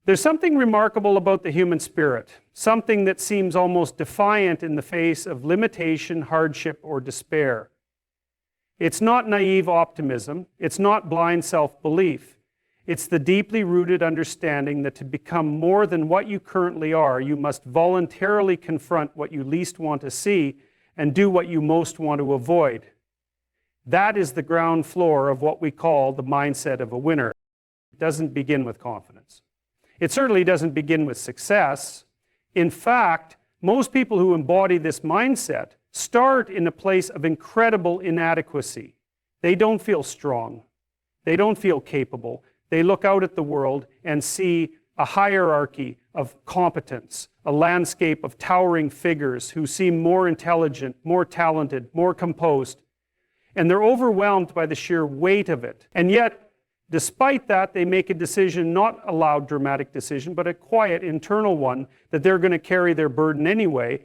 There's something remarkable about the human spirit, something that seems almost defiant in the face of limitation, hardship, or despair. It's not naive optimism. It's not blind self-belief. It's the deeply rooted understanding that to become more than what you currently are, you must voluntarily confront what you least want to see and do what you most want to avoid. That is the ground floor of what we call the mindset of a winner. It doesn't begin with confidence. It certainly doesn't begin with success. In fact, most people who embody this mindset start in a place of incredible inadequacy. They don't feel strong. They don't feel capable. They look out at the world and see a hierarchy of competence, a landscape of towering figures who seem more intelligent, more talented, more composed, and they're overwhelmed by the sheer weight of it. And yet, despite that, they make a decision, not a loud, dramatic decision, but a quiet, internal one, that they're going to carry their burden anyway.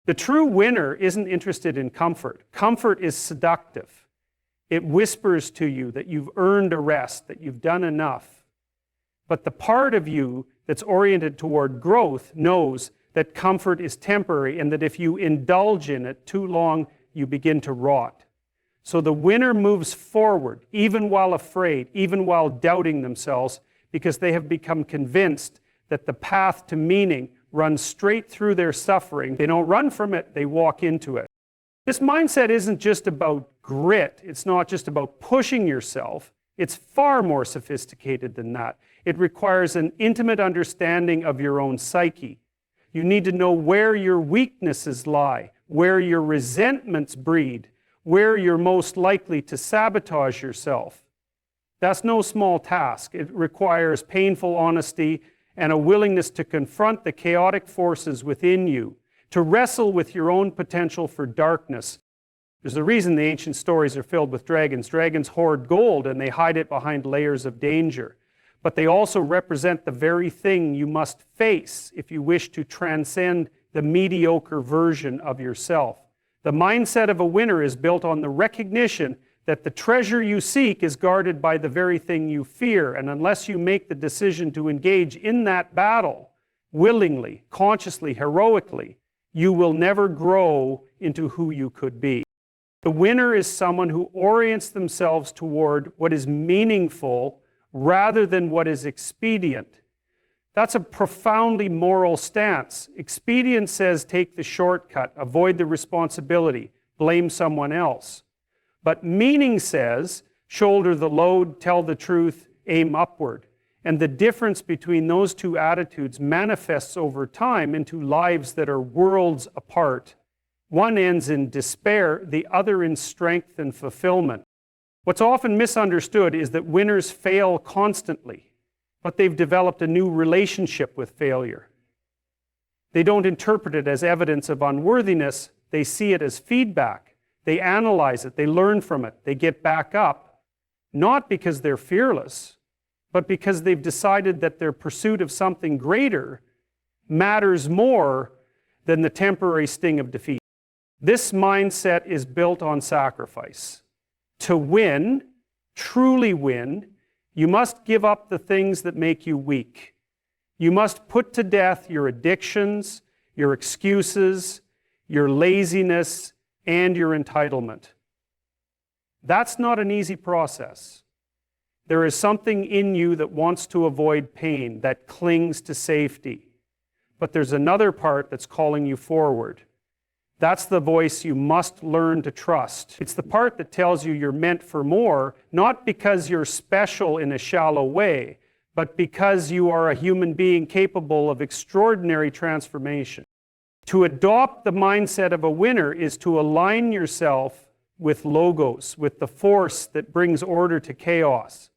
The true winner isn't interested in comfort. Comfort is seductive. It whispers to you that you've earned a rest, that you've done enough. But the part of you that's oriented toward growth knows that comfort is temporary and that if you indulge in it too long, you begin to rot. So the winner moves forward, even while afraid, even while doubting themselves, because they have become convinced that the path to meaning runs straight through their suffering. They don't run from it, they walk into it. This mindset isn't just about grit. It's not just about pushing yourself. It's far more sophisticated than that. It requires an intimate understanding of your own psyche. You need to know where your weaknesses lie, where your resentments breed, where you're most likely to sabotage yourself. That's no small task. It requires painful honesty and a willingness to confront the chaotic forces within you, to wrestle with your own potential for darkness. There's a reason the ancient stories are filled with dragons. Dragons hoard gold and they hide it behind layers of danger. But they also represent the very thing you must face if you wish to transcend the mediocre version of yourself. The mindset of a winner is built on the recognition that the treasure you seek is guarded by the very thing you fear, and unless you make the decision to engage in that battle willingly, consciously, heroically, you will never grow into who you could be. The winner is someone who orients themselves toward what is meaningful rather than what is expedient. That's a profoundly moral stance. Expedient says take the shortcut, avoid the responsibility, blame someone else. But meaning says shoulder the load, tell the truth, aim upward. And the difference between those two attitudes manifests over time into lives that are worlds apart. One ends in despair, the other in strength and fulfillment. What's often misunderstood is that winners fail constantly, but they've developed a new relationship with failure. They don't interpret it as evidence of unworthiness, they see it as feedback. They analyze it, they learn from it, they get back up, not because they're fearless, but because they've decided that their pursuit of something greater matters more than the temporary sting of defeat. This mindset is built on sacrifice. To win, truly win, you must give up the things that make you weak. You must put to death your addictions, your excuses, your laziness, and your entitlement. That's not an easy process. There is something in you that wants to avoid pain, that clings to safety. But there's another part that's calling you forward. That's the voice you must learn to trust. It's the part that tells you you're meant for more, not because you're special in a shallow way, but because you are a human being capable of extraordinary transformation. To adopt the mindset of a winner is to align yourself with logos, with the force that brings order to chaos.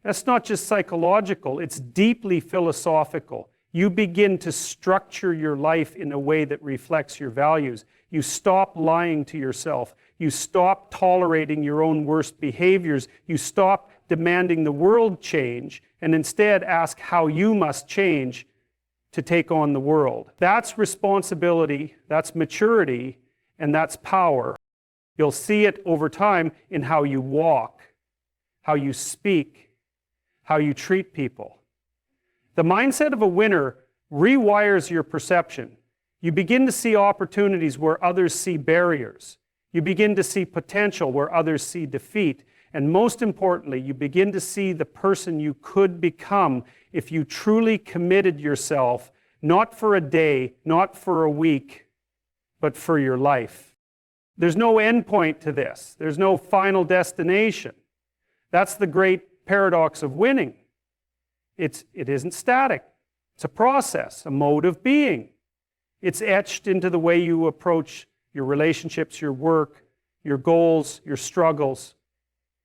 That's not just psychological, it's deeply philosophical. You begin to structure your life in a way that reflects your values. You stop lying to yourself. You stop tolerating your own worst behaviors. You stop demanding the world change and instead ask how you must change to take on the world. That's responsibility, that's maturity, and that's power. You'll see it over time in how you walk, how you speak, how you treat people. The mindset of a winner rewires your perception. You begin to see opportunities where others see barriers. You begin to see potential where others see defeat. And most importantly, you begin to see the person you could become if you truly committed yourself, not for a day, not for a week, but for your life. There's no end point to this. There's no final destination. That's the great paradox of winning. It isn't static. It's a process, a mode of being. It's etched into the way you approach your relationships, your work, your goals, your struggles.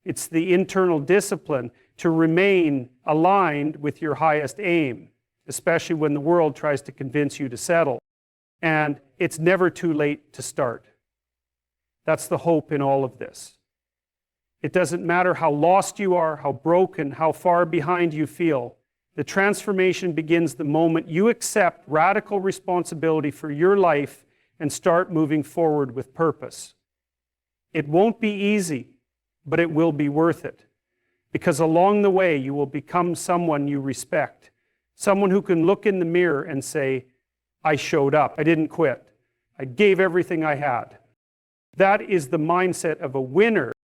It's the internal discipline to remain aligned with your highest aim, especially when the world tries to convince you to settle. And it's never too late to start. That's the hope in all of this. It doesn't matter how lost you are, how broken, how far behind you feel. The transformation begins the moment you accept radical responsibility for your life and start moving forward with purpose. It won't be easy, but it will be worth it. Because along the way, you will become someone you respect. Someone who can look in the mirror and say, I showed up. I didn't quit. I gave everything I had. That is the mindset of a winner.